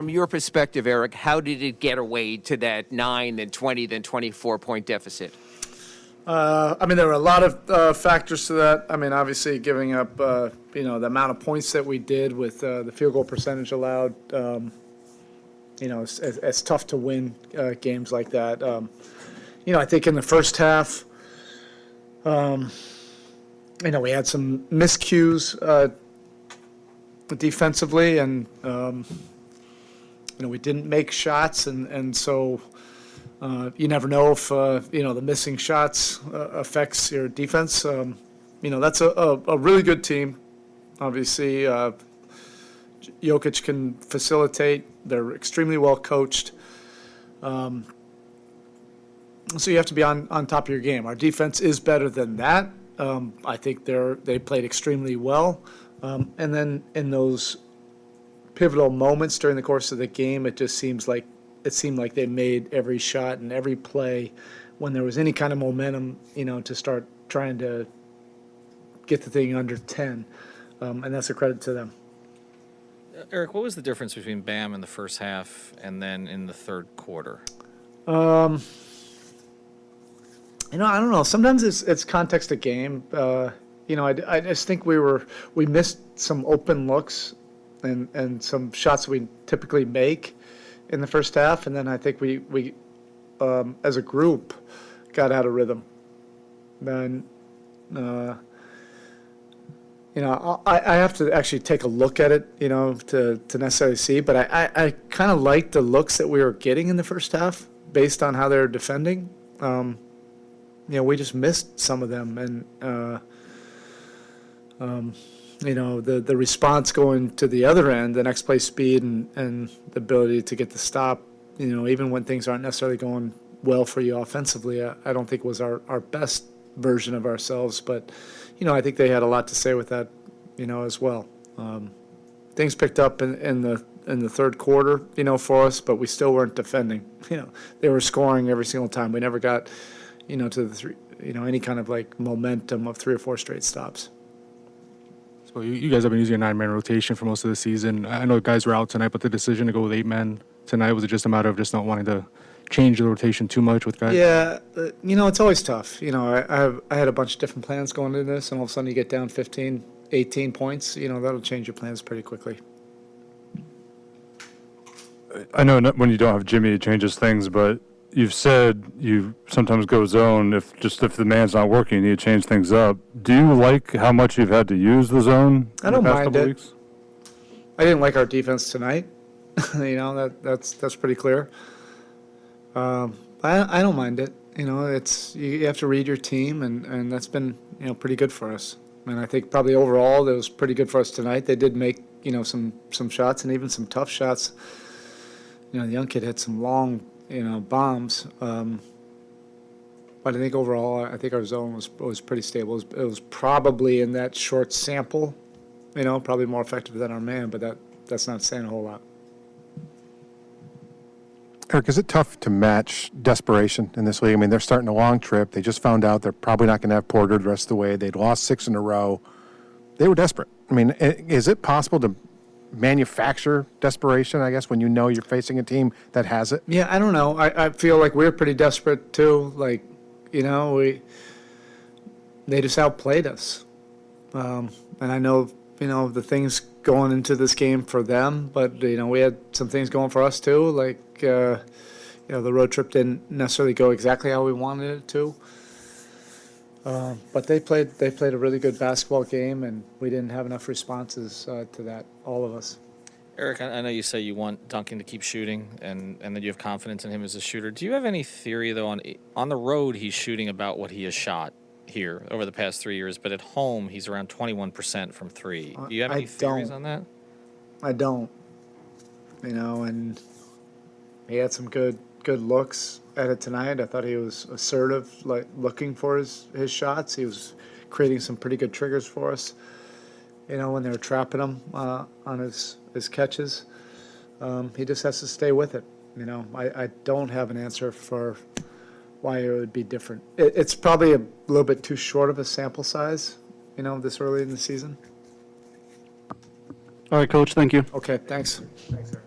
From your perspective, Erik, how did it get away to that 9, then 20, then 24-point deficit? There were a lot of factors to that. Obviously giving up, the amount of points that we did with the field goal percentage allowed, it's tough to win games like that. I think in the first half, we had some miscues defensively, and we didn't make shots, and so you never know if the missing shots affects your defense. That's a really good team. Obviously, Jokic can facilitate. They're extremely well coached. So you have to be on top of your game. Our defense is better than that. I think they played extremely well. And then in those pivotal moments during the course of the game, it seemed like they made every shot and every play when there was any kind of momentum, to start trying to get the thing under 10. And that's a credit to them. Erik, what was the difference between Bam in the first half and then in the third quarter? I don't know. Sometimes it's context of game. I just think we missed some open looks and some shots we typically make in the first half, and then I think we as a group got out of rhythm. Then I have to actually take a look at it, to necessarily see, but I kind of like the looks that we were getting in the first half based on how they were defending. We just missed some of them, and the response going to the other end, the next play speed and the ability to get the stop, even when things aren't necessarily going well for you offensively, I don't think was our best version of ourselves. But, I think they had a lot to say with that, as well. Things picked up in the third quarter, for us, but we still weren't defending. They were scoring every single time. We never got, to the three, any kind of like momentum of 3 or 4 straight stops. So you guys have been using a 9-man rotation for most of the season. I know guys were out tonight, but the decision to go with 8 men tonight, was it just a matter of just not wanting to change the rotation too much with guys? Yeah, it's always tough. I had a bunch of different plans going into this, and all of a sudden you get down 15, 18 points. That'll change your plans pretty quickly. I know when you don't have Jimmy, it changes things, but you've said you sometimes go zone if the man's not working, you change things up. Do you like how much you've had to use the zone I don't the past mind couple it. weeks? I didn't like our defense tonight. That's pretty clear. I don't mind it. It's you have to read your team, and that's been pretty good for us. And I think probably overall it was pretty good for us tonight. They did make some shots and even some tough shots. The young kid hit some long bombs. But I think overall, our zone was pretty stable. It was probably in that short sample, probably more effective than our man, but that's not saying a whole lot. Erik, is it tough to match desperation in this league? They're starting a long trip. They just found out they're probably not going to have Porter the rest of the way. They'd lost 6 in a row. They were desperate. Is it possible to manufacture desperation, I guess, when you're facing a team that has it? Yeah, I don't know. I feel like we're pretty desperate too. They just outplayed us. And I know, the things going into this game for them, but, we had some things going for us too. The road trip didn't necessarily go exactly how we wanted it to. But they played a really good basketball game, and we didn't have enough responses to that, all of us. Erik, I know you say you want Duncan to keep shooting and that you have confidence in him as a shooter. Do you have any theory, though, on the road he's shooting about what he has shot here over the past 3 years, but at home he's around 21% from 3. Do you have any theories on that? I don't. And he had some good looks at it tonight. I thought he was assertive, looking for his shots. He was creating some pretty good triggers for us, when they were trapping him on his catches. He just has to stay with it. I don't have an answer for why it would be different. It's probably a little bit too short of a sample size, this early in the season. All right, Coach, thank you. Okay, thanks. Thanks, sir.